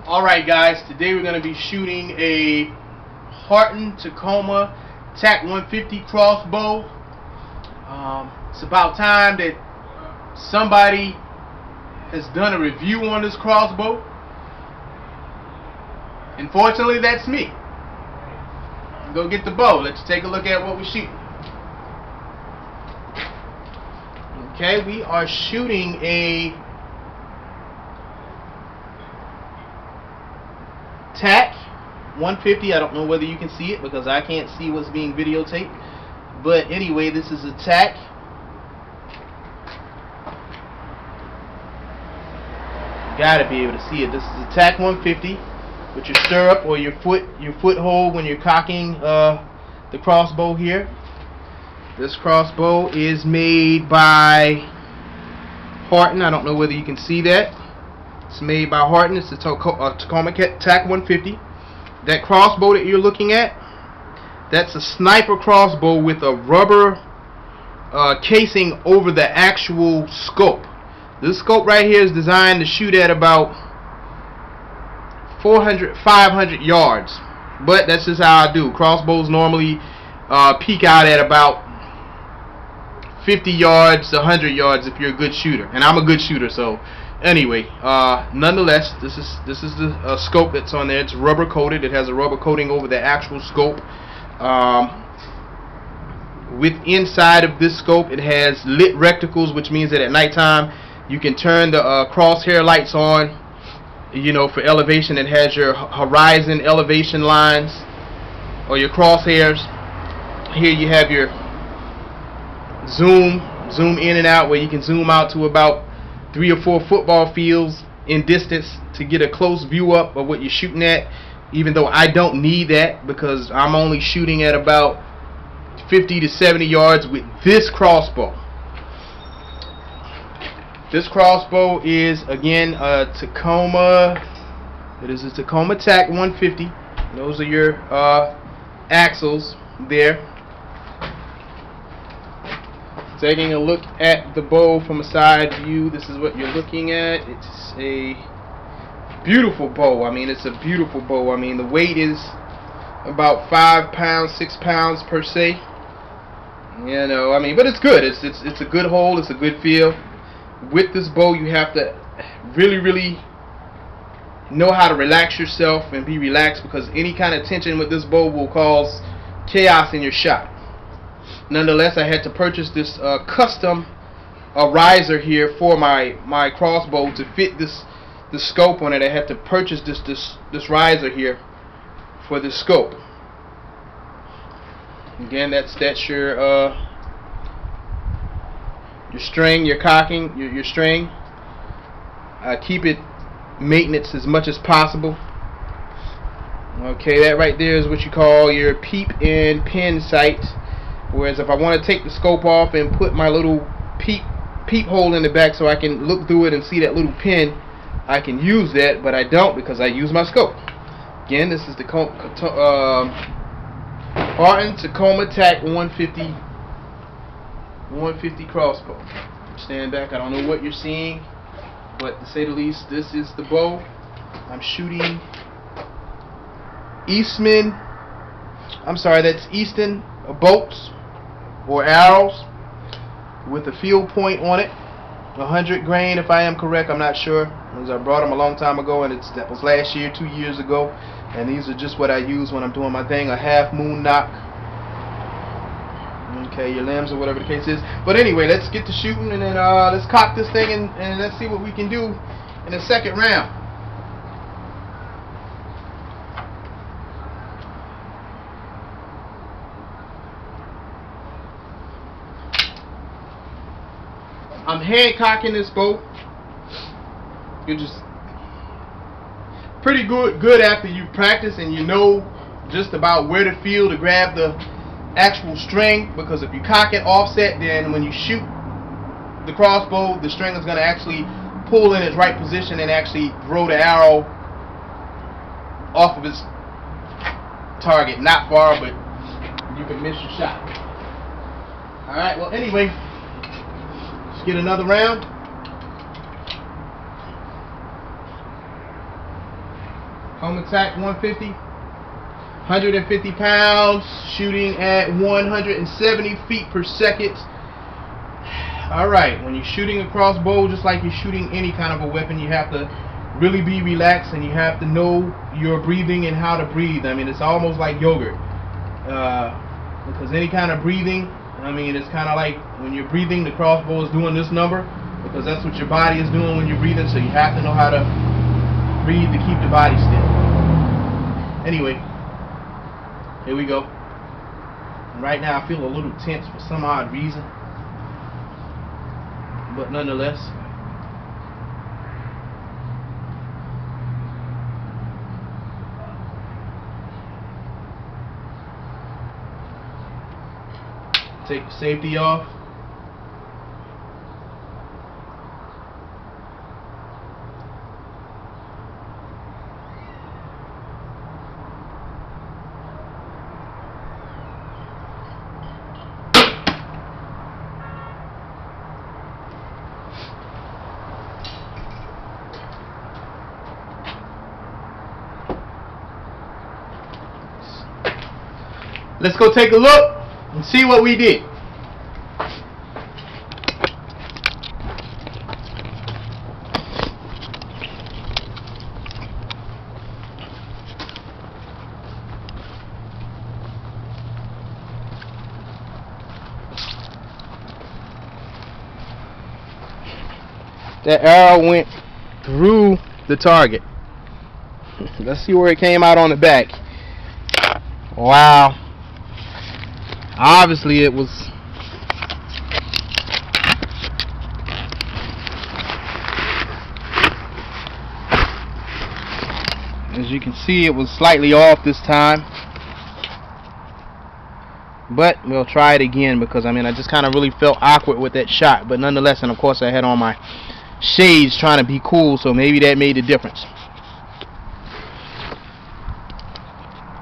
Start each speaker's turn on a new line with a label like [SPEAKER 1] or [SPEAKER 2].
[SPEAKER 1] Alright guys, today we're going to be shooting a Horton Tacoma Trac 150 crossbow. It's about time that somebody has done a review on this crossbow. Unfortunately, that's me. Go get the bow. Let's take a look at what we're shooting. Okay, we are shooting a Trac 150. I don't know whether you can see it because I can't see what's being videotaped. But anyway, this is a Trac. Gotta be able to see it. This is a Trac 150 with your stirrup or your foothold when you're cocking the crossbow here. This crossbow is made by Horton. I don't know whether you can see that. It's made by Horton. It's the Tacoma Trac 150. That crossbow that you're looking at, that's a sniper crossbow with a rubber casing over the actual scope. This scope right here is designed to shoot at about 500 yards. But that's just how I do. Crossbows normally peak out at about 50 yards to 100 yards if you're a good shooter. And I'm a good shooter, so anyway, nonetheless, this is the scope that's on there. It's rubber coated. It has a rubber coating over the actual scope. With inside of this scope, it has lit reticles, which means that at nighttime you can turn the crosshair lights on. You know, for elevation, it has your horizon elevation lines or your crosshairs. Here you have your zoom in and out, where you can zoom out to about 3 or 4 football fields in distance to get a close view up of what you're shooting at, even though I don't need that because I'm only shooting at about 50 to 70 yards with this crossbow. This crossbow is again a Tacoma. It is a Tacoma Trac 150. Those are your axles there. Taking a look at the bow from a side view, this is what you're looking at. It's a beautiful bow. I mean, it's a beautiful bow. I mean, the weight is about 5 pounds, 6 pounds per se. You know, I mean, but it's good. It's a good hold. It's a good feel. With this bow, you have to really know how to relax yourself and be relaxed, because any kind of tension with this bow will cause chaos in your shot. Nonetheless, I had to purchase this custom riser here for my crossbow to fit the scope on it. I had to purchase this riser here for this scope. Again, that's your string, your cocking, your string. Keep it maintenance as much as possible. Okay, that right there is what you call your peep and pin sight. Whereas if I want to take the scope off and put my little peep hole in the back so I can look through it and see that little pin, I can use that, but I don't because I use my scope. Again, this is the Horton Tacoma Trac 150 crossbow. Stand back. I don't know what you're seeing, but to say the least, this is the bow. I'm shooting Eastman bolts or arrows with a field point on it, 100 grain if I am correct. I'm not sure, because I brought them a long time ago, and that was last year, 2 years ago, and these are just what I use when I'm doing my thing. A half moon knock. Okay, your limbs or whatever the case is. But anyway, let's get to shooting, and then let's cock this thing and let's see what we can do in the second round. I'm hand cocking this bow. You're just pretty good after you practice and you know just about where to feel to grab the actual string, because if you cock it offset, then when you shoot the crossbow, the string is going to actually pull in its right position and actually throw the arrow off of its target. Not far, but you can miss your shot. Alright, well anyway, let's get another round. Tacoma Trac 150. 150 pounds, shooting at 170 feet per second. Alright, when you're shooting a crossbow, just like you're shooting any kind of a weapon, you have to really be relaxed and you have to know your breathing and how to breathe. I mean, it's almost like yogurt. Because any kind of breathing, I mean, it's kind of like when you're breathing, the crossbow is doing this number, because that's what your body is doing when you're breathing, so you have to know how to breathe to keep the body still. Anyway, here we go. Right now I feel a little tense for some odd reason, but nonetheless, take the safety off. Let's go take a look and see what we did. That arrow went through the target. Let's see where it came out on the back. Wow. Obviously it was as you can see, it was slightly off this time, but we'll try it again, because I mean, I just kind of really felt awkward with that shot. But nonetheless, and of course I had on my shades trying to be cool, so maybe that made a difference.